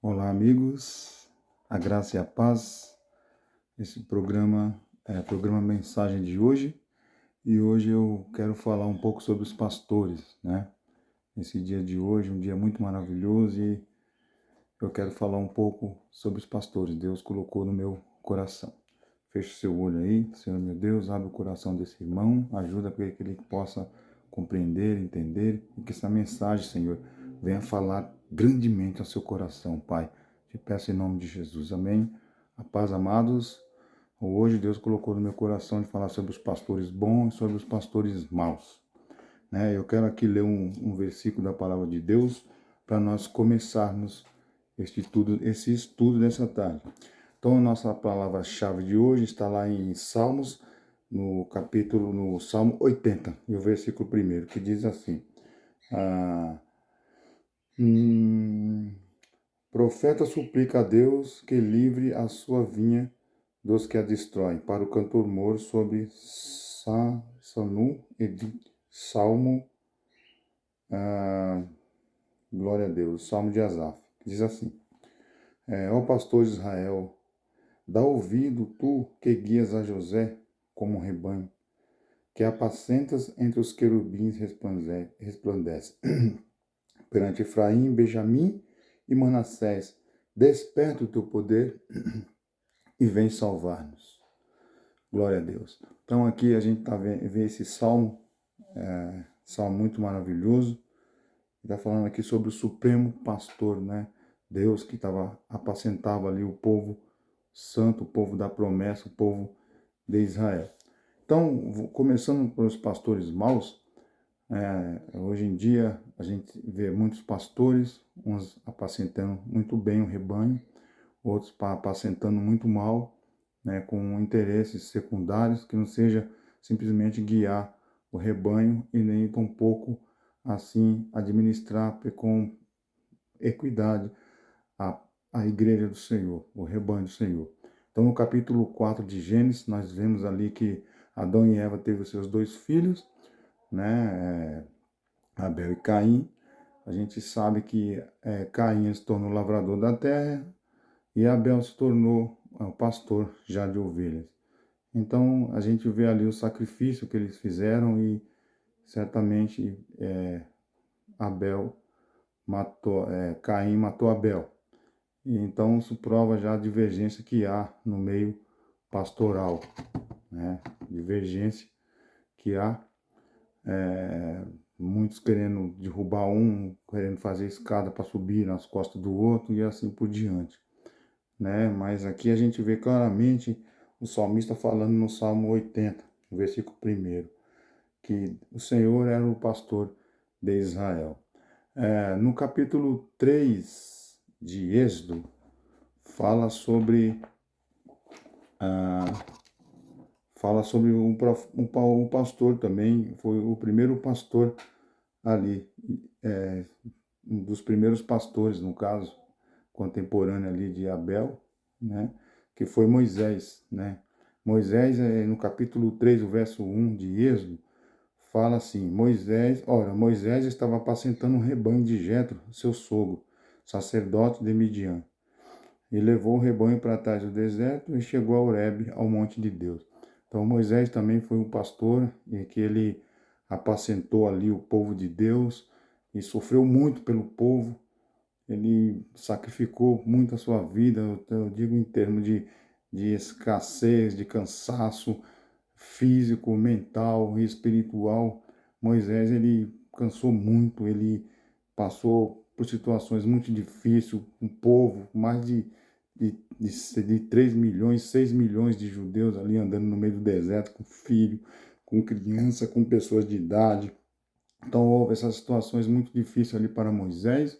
Olá, amigos, a graça e a paz. Esse programa é o programa Mensagem de hoje e hoje eu quero falar um pouco sobre os pastores, né? Esse dia de hoje, um dia muito maravilhoso e eu quero falar um pouco sobre os pastores. Deus colocou no meu coração. Feche seu olho aí, Senhor meu Deus, abre o coração desse irmão, ajuda para que ele possa compreender, entender e que essa mensagem, Senhor, venha falar grandemente ao seu coração, Pai. Te peço em nome de Jesus, amém. A paz, amados. Hoje Deus colocou no meu coração de falar sobre os pastores bons e sobre os pastores maus, né? Eu quero aqui ler um versículo da palavra de Deus para nós começarmos esse estudo dessa tarde. Então, a nossa palavra-chave de hoje está lá em Salmos, no Salmo 80, e o versículo 1, que diz assim: ah, hum, profeta suplica a Deus que livre a sua vinha dos que a destroem. Para o cantor moro sobre Sanu e de Salmo, ah, glória a Deus, Salmo de Asaf, que diz assim: ó pastor de Israel, dá ouvido, tu que guias a José como um rebanho, que apacentas entre os querubins resplandece. Perante Efraim, Benjamim e Manassés, desperta o teu poder e vem salvar-nos. Glória a Deus. Então aqui a gente está vendo esse salmo, salmo muito maravilhoso. Está falando aqui sobre o supremo pastor, né? Deus que apacentava ali o povo santo, o povo da promessa, o povo de Israel. Então, começando pelos pastores maus, hoje em dia a gente vê muitos pastores, uns apacentando muito bem o rebanho, outros apacentando muito mal, né, com interesses secundários, que não seja simplesmente guiar o rebanho e nem tampouco assim administrar com equidade a, a igreja do Senhor, o rebanho do Senhor. Então, no capítulo 4 de Gênesis, nós vemos ali que Adão e Eva teve os seus dois filhos, né, Abel e Caim. A gente sabe que Caim se tornou lavrador da terra e Abel se tornou o pastor já de ovelhas. Então, a gente vê ali o sacrifício que eles fizeram e certamente Abel matou, Caim matou Abel. E então isso prova já a divergência que há no meio pastoral, né? Divergência que há, muitos querendo derrubar um, querendo fazer escada para subir nas costas do outro e assim por diante, né? Mas aqui a gente vê claramente o salmista falando no Salmo 80, no versículo 1, que o Senhor era o pastor de Israel. No capítulo 3 de Êxodo, fala sobre um pastor também, foi o primeiro pastor ali, um dos primeiros pastores, no caso, contemporâneo ali de Abel, né, que foi Moisés, né. Moisés, no capítulo 3, o verso 1 de Êxodo, fala assim: Moisés estava apacentando um rebanho de Jetro, seu sogro, sacerdote de Midian, e levou o rebanho para trás do deserto e chegou a Horebe, ao monte de Deus. Então Moisés também foi um pastor e que ele apacentou ali o povo de Deus e sofreu muito pelo povo. Ele sacrificou muito a sua vida, eu digo em termos de escassez, de cansaço físico, mental e espiritual. Moisés, ele cansou muito, ele passou por situações muito difíceis, um povo, mais de 3 milhões, 6 milhões de judeus ali andando no meio do deserto, com filho, com criança, com pessoas de idade. Então houve essas situações muito difíceis ali para Moisés,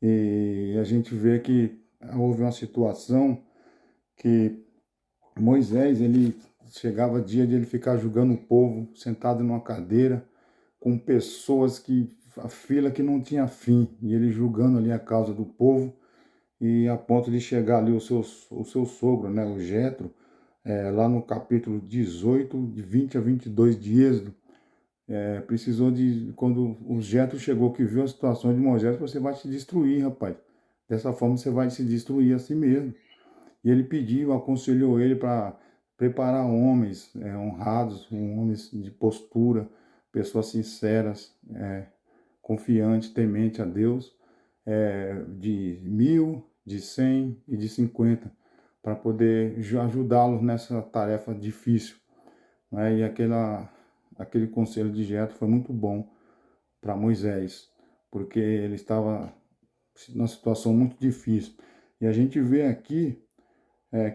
e a gente vê que houve uma situação que Moisés, ele chegava dia de ele ficar julgando o povo, sentado numa cadeira, com pessoas a fila que não tinha fim, e ele julgando ali a causa do povo, e a ponto de chegar ali o seu sogro, né, o Jetro, lá no capítulo 18, de 20 a 22 de Êxodo, precisou quando o Jetro chegou, que viu a situação de Moisés, você vai te destruir, rapaz. Dessa forma você vai se destruir a si mesmo. E ele pediu, aconselhou ele para preparar homens honrados, homens de postura, pessoas sinceras, confiantes, tementes a Deus, de 1.000, de 100 e de 50, para poder ajudá-los nessa tarefa difícil, né? E aquele conselho de Jetro foi muito bom para Moisés, porque ele estava numa situação muito difícil. E a gente vê aqui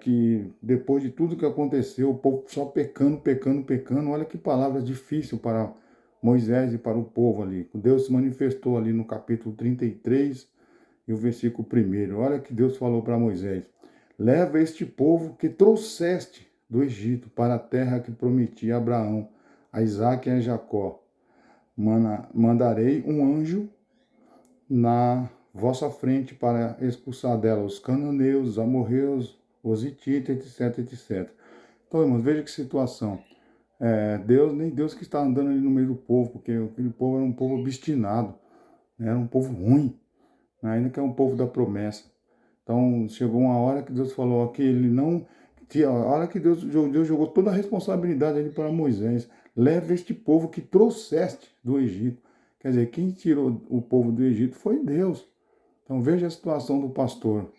que depois de tudo que aconteceu, o povo só pecando, pecando, pecando. Olha que palavra difícil para Moisés e para o povo ali. Deus se manifestou ali no capítulo 33 e o versículo 1. Olha que Deus falou para Moisés: leva este povo que trouxeste do Egito para a terra que prometi a Abraão, a Isaque e a Jacó. Mandarei um anjo na vossa frente para expulsar dela os cananeus, os amorreus, os hititas, etc, etc. Então, irmãos, veja que situação. Nem Deus que está andando ali no meio do povo, porque aquele povo era um povo obstinado, né? Era um povo ruim, né? Ainda que é um povo da promessa. Então, chegou uma hora que Deus falou que ele não... A hora que Deus jogou toda a responsabilidade ali para Moisés. Leva este povo que trouxeste do Egito. Quer dizer, quem tirou o povo do Egito foi Deus. Então, veja a situação do pastor.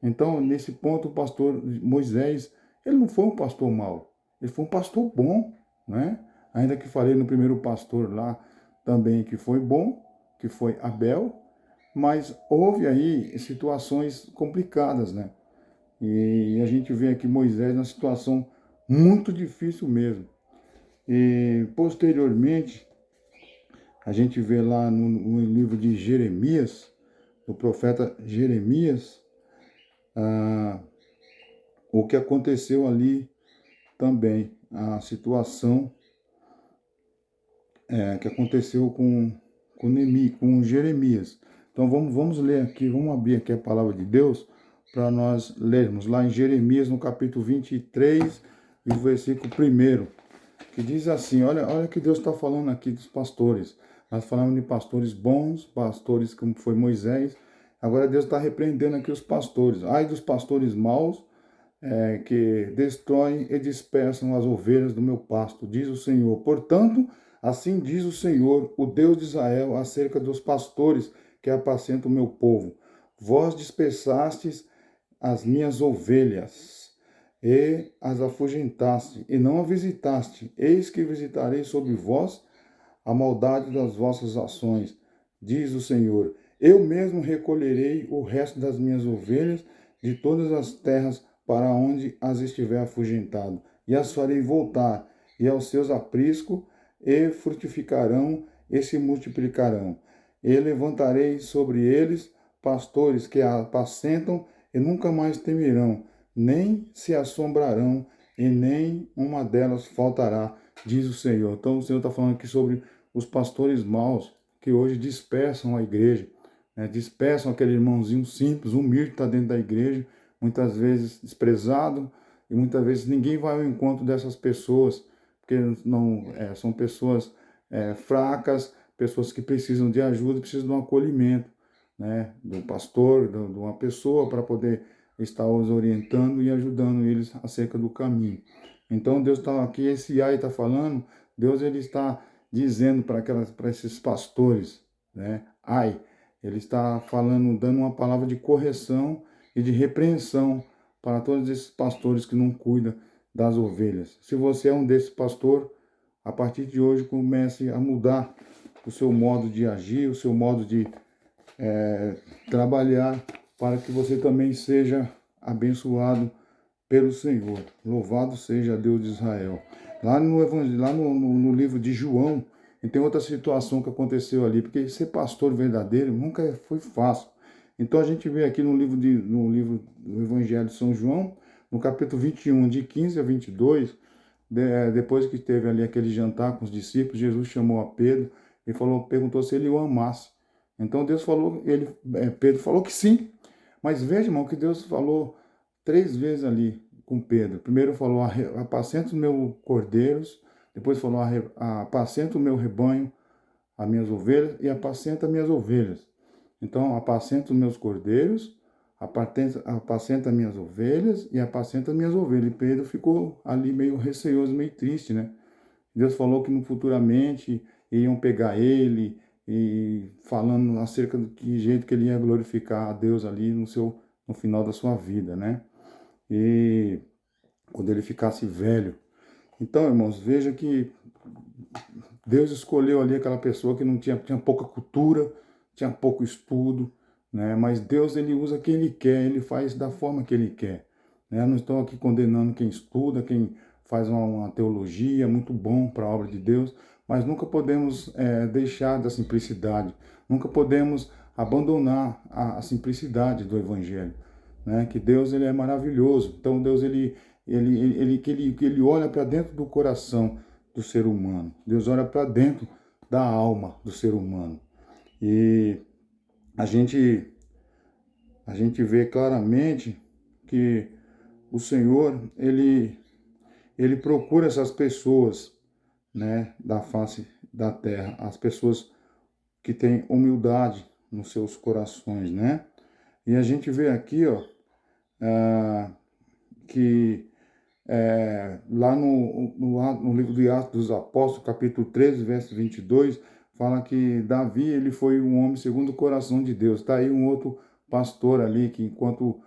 Então, nesse ponto, o pastor Moisés, ele não foi um pastor mau. Ele foi um pastor bom, né? Ainda que falei no primeiro pastor lá também que foi bom, que foi Abel, mas houve aí situações complicadas, né? E a gente vê aqui Moisés numa situação muito difícil mesmo. E posteriormente, a gente vê lá no livro de Jeremias, do profeta Jeremias, o que aconteceu ali também, a situação que aconteceu com Jeremias. Então vamos ler aqui, vamos abrir aqui a palavra de Deus para nós lermos lá em Jeremias, no capítulo 23, e o versículo 1, que diz assim, olha o que Deus está falando aqui dos pastores. Nós falamos de pastores bons, pastores como foi Moisés. Agora Deus está repreendendo aqui os pastores. Ai dos pastores maus, que destroem e dispersam as ovelhas do meu pasto, diz o Senhor. Portanto, assim diz o Senhor, o Deus de Israel, acerca dos pastores que apacentam o meu povo. Vós dispersastes as minhas ovelhas e as afugentaste, e não a visitaste. Eis que visitarei sobre vós a maldade das vossas ações, diz o Senhor. Eu mesmo recolherei o resto das minhas ovelhas de todas as terras para onde as estiver afugentado, e as farei voltar, e aos seus apriscos, e frutificarão, e se multiplicarão. E levantarei sobre eles pastores que apacentam, e nunca mais temerão, nem se assombrarão, e nem uma delas faltará, diz o Senhor. Então o Senhor está falando aqui sobre os pastores maus, que hoje dispersam a igreja, né? Dispersam aquele irmãozinho simples, humilde que está dentro da igreja, muitas vezes desprezado, e muitas vezes ninguém vai ao encontro dessas pessoas, porque não são pessoas fracas, pessoas que precisam de ajuda, precisam de um acolhimento, né, do pastor, de uma pessoa para poder estar os orientando e ajudando eles acerca do caminho. Então Deus está aqui, esse ai está falando, Deus ele está dizendo para esses pastores, né, ai, ele está falando, dando uma palavra de correção e de repreensão para todos esses pastores que não cuidam das ovelhas. Se você é um desses pastores, a partir de hoje comece a mudar o seu modo de agir, o seu modo de trabalhar, para que você também seja abençoado pelo Senhor. Louvado seja Deus de Israel. Lá no livro de João, e tem outra situação que aconteceu ali, porque ser pastor verdadeiro nunca foi fácil. Então a gente vê aqui no livro do Evangelho de São João, no capítulo 21, de 15 a 22, depois que teve ali aquele jantar com os discípulos, Jesus chamou a Pedro e perguntou se ele o amasse. Então Deus falou, Pedro falou que sim. Mas veja, irmão, que Deus falou 3 vezes ali com Pedro. Primeiro falou, apacenta os meus cordeiros. Depois falou, apacenta o meu rebanho, as minhas ovelhas, e apacenta as minhas ovelhas. Então, apacenta os meus cordeiros, apacenta minhas ovelhas e apacenta minhas ovelhas. E Pedro ficou ali meio receoso, meio triste, né? Deus falou que no futuramente iam pegar ele e falando acerca do que jeito que ele ia glorificar a Deus ali no final da sua vida, né? E quando ele ficasse velho. Então, irmãos, veja que Deus escolheu ali aquela pessoa que não tinha pouca cultura, tinha pouco estudo, né? Mas Deus, ele usa quem ele quer, ele faz da forma que ele quer, né? Eu não estou aqui condenando quem estuda, quem faz uma teologia, muito bom para a obra de Deus, mas nunca podemos deixar da simplicidade, nunca podemos abandonar a simplicidade do Evangelho, né? Que Deus, ele é maravilhoso. Então Deus, ele olha para dentro do coração do ser humano. Deus olha para dentro da alma do ser humano. E a gente a gente vê claramente que o Senhor, ele procura essas pessoas, né, da face da terra, as pessoas que têm humildade nos seus corações, né? E a gente vê aqui, ó, que lá no livro de Atos dos Apóstolos, capítulo 13, verso 22, fala que Davi, ele foi um homem segundo o coração de Deus. Está aí um outro pastor ali, que enquanto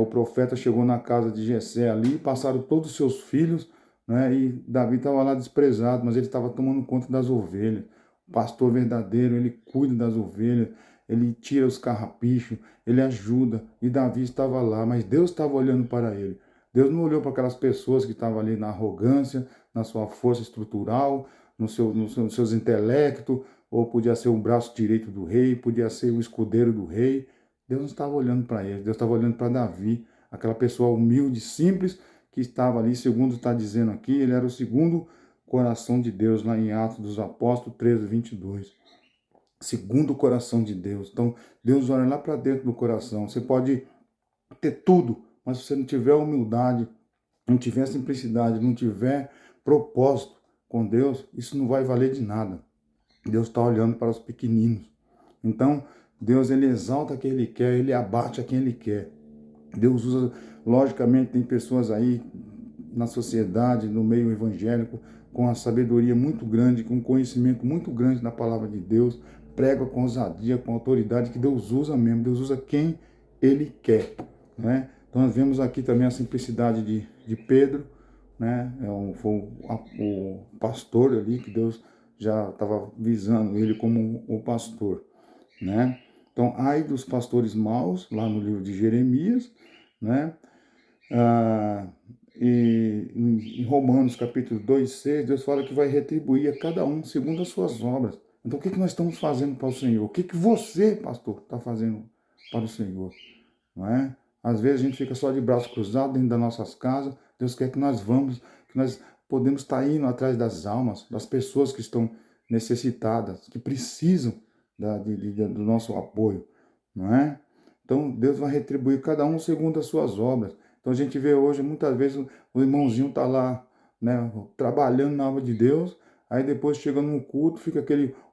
o profeta chegou na casa de Jessé ali, passaram todos os seus filhos, né, e Davi estava lá desprezado, mas ele estava tomando conta das ovelhas. O pastor verdadeiro, ele cuida das ovelhas, ele tira os carrapichos, ele ajuda, e Davi estava lá, mas Deus estava olhando para ele. Deus não olhou para aquelas pessoas que estavam ali na arrogância, na sua força estrutural, nos seus intelectos, ou podia ser o braço direito do rei, podia ser o escudeiro do rei. Deus não estava olhando para ele, Deus estava olhando para Davi, aquela pessoa humilde, simples, que estava ali, segundo está dizendo aqui, ele era o segundo coração de Deus, lá em Atos dos Apóstolos 13, 22. Segundo o coração de Deus. Então, Deus olha lá para dentro do coração. Você pode ter tudo, mas se você não tiver humildade, não tiver simplicidade, não tiver propósito com Deus, isso não vai valer de nada. Deus está olhando para os pequeninos. Então, Deus, ele exalta quem ele quer, ele abate a quem ele quer. Deus usa, logicamente, tem pessoas aí na sociedade, no meio evangélico, com a sabedoria muito grande, com conhecimento muito grande na palavra de Deus, prega com ousadia, com autoridade, que Deus usa mesmo, Deus usa quem ele quer, né? Então nós vemos aqui também a simplicidade de Pedro, né? Foi o pastor ali, que Deus já estava visando ele como o pastor, né? Então, ai dos pastores maus, lá no livro de Jeremias, né? Ah, e em Romanos capítulo 2, 6, Deus fala que vai retribuir a cada um segundo as suas obras. Então, o que nós estamos fazendo para o Senhor? O que você, pastor, está fazendo para o Senhor? Não é? Às vezes a gente fica só de braços cruzados dentro das nossas casas. Deus quer que nós vamos, que nós podemos estar indo atrás das almas, das pessoas que estão necessitadas, que precisam do nosso apoio, não é? Então Deus vai retribuir cada um segundo as suas obras. Então a gente vê hoje, muitas vezes, o irmãozinho está lá, né, trabalhando na obra de Deus, aí depois chega num culto,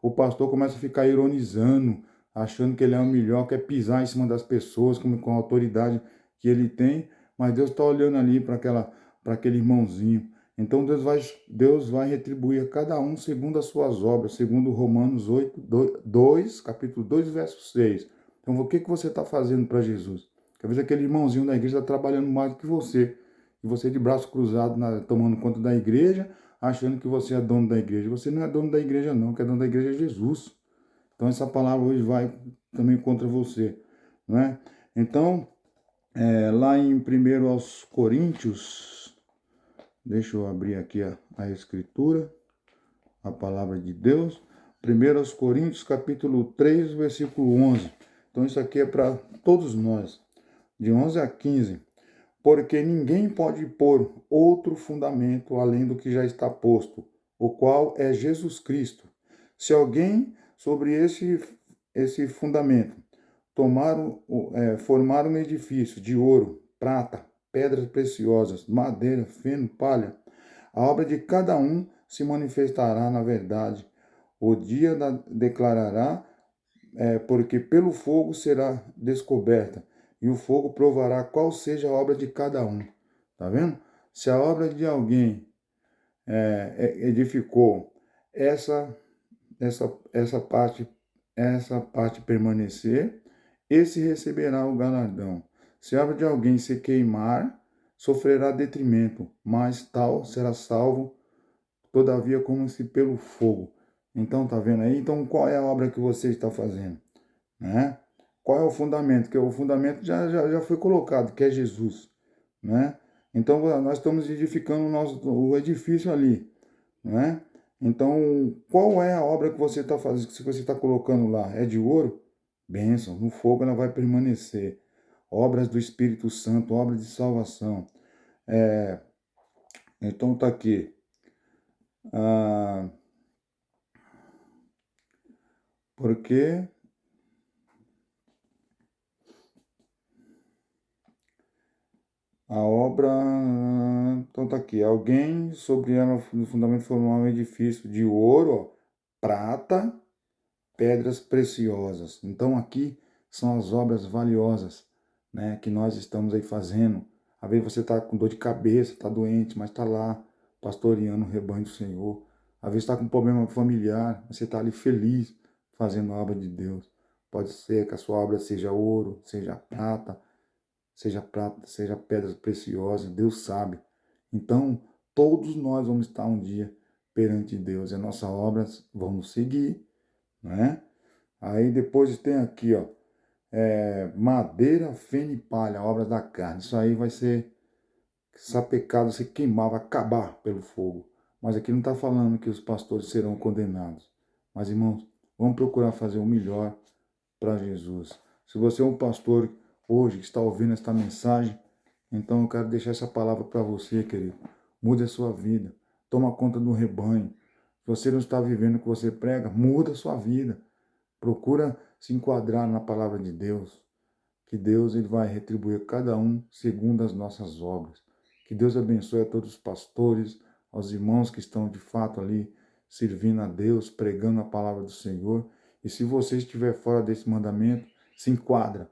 o pastor começa a ficar ironizando, achando que ele é o melhor, quer pisar em cima das pessoas com a autoridade que ele tem, mas Deus está olhando ali para aquele irmãozinho. Então Deus vai retribuir a cada um segundo as suas obras, segundo Romanos 8, 2, capítulo 2, verso 6. Então o que você está fazendo para Jesus? Às vezes aquele irmãozinho da igreja está trabalhando mais do que você, e você de braço cruzado, tomando conta da igreja, achando que você é dono da igreja. Você não é dono da igreja não, quem é dono da igreja é Jesus. Então essa palavra hoje vai também contra você, não é? Então, lá em 1 aos Coríntios, deixa eu abrir aqui a escritura, a palavra de Deus. 1 aos Coríntios, capítulo 3, versículo 11. Então isso aqui é para todos nós, de 11 a 15. Porque ninguém pode pôr outro fundamento além do que já está posto, o qual é Jesus Cristo. Se alguém sobre esse fundamento formar um edifício de ouro, prata, pedras preciosas, madeira, feno, palha, a obra de cada um se manifestará na verdade. O dia declarará, porque pelo fogo será descoberta, e o fogo provará qual seja a obra de cada um. Tá vendo? Se a obra de alguém edificou essa essa parte permanecer, esse receberá o galardão. Se a obra de alguém se queimar, sofrerá detrimento, mas tal será salvo, todavia como se pelo fogo. Então, tá vendo aí? Então, qual é a obra que você está fazendo? Né? Qual é o fundamento? Que o fundamento já foi colocado, que é Jesus, né? Então, nós estamos edificando o edifício ali, né? Então, qual é a obra que você está fazendo, que você está colocando lá? É de ouro? Bênção, no fogo ela vai permanecer. Obras do Espírito Santo, obras de salvação. Então tá aqui. Ah, porque a obra. Então tá aqui. Alguém sobre ela no fundamento formou um edifício de ouro, ó, prata, pedras preciosas. Então aqui são as obras valiosas, né, que nós estamos aí fazendo. Às vezes você está com dor de cabeça, está doente, mas está lá pastoreando o rebanho do Senhor. Às vezes está com um problema familiar, você está ali feliz fazendo a obra de Deus. Pode ser que a sua obra seja ouro, seja prata, seja pedras preciosas, Deus sabe. Então, todos nós vamos estar um dia perante Deus e as nossas obras vão nos seguir, né? Aí depois tem aqui, ó, madeira, feno e palha, obras da carne. Isso aí vai ser sapecado, se queimar, vai acabar pelo fogo. Mas aqui não está falando que os pastores serão condenados. Mas, irmãos, vamos procurar fazer o melhor para Jesus. Se você é um pastor hoje que está ouvindo esta mensagem, então eu quero deixar essa palavra para você, querido. Mude a sua vida. Toma conta do rebanho. Se você não está vivendo o que você prega, muda a sua vida. Procura se enquadrar na palavra de Deus, que Deus ele vai retribuir cada um segundo as nossas obras. Que Deus abençoe a todos os pastores, aos irmãos que estão de fato ali servindo a Deus, pregando a palavra do Senhor. E se você estiver fora desse mandamento, se enquadra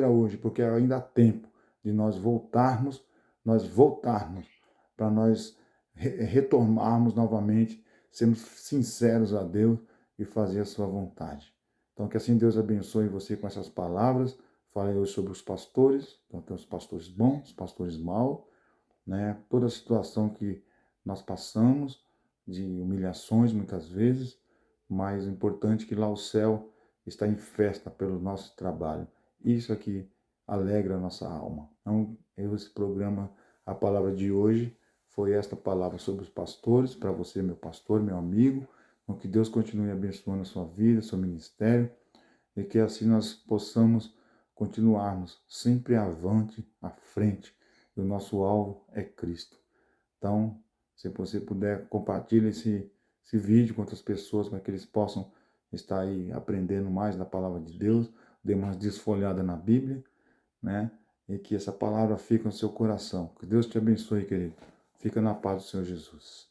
hoje, porque ainda há tempo de nós voltarmos para nós retornarmos novamente, sermos sinceros a Deus e fazer a sua vontade. Então, que assim Deus abençoe você com essas palavras. Falei hoje sobre os pastores, então tem os pastores bons, os pastores maus, né? Toda a situação que nós passamos, de humilhações muitas vezes, mas o importante é que lá o céu está em festa pelo nosso trabalho. Isso aqui alegra a nossa alma. Então, esse programa, a palavra de hoje, foi esta palavra sobre os pastores, para você, meu pastor, meu amigo. Então, que Deus continue abençoando a sua vida, seu ministério, e que assim nós possamos continuarmos sempre avante, à frente. E o nosso alvo é Cristo. Então, se você puder, compartilhe esse vídeo com outras pessoas, para que eles possam estar aí aprendendo mais da palavra de Deus, dê uma desfolhada na Bíblia, né? E que essa palavra fique no seu coração. Que Deus te abençoe, querido. Fica na paz do Senhor Jesus.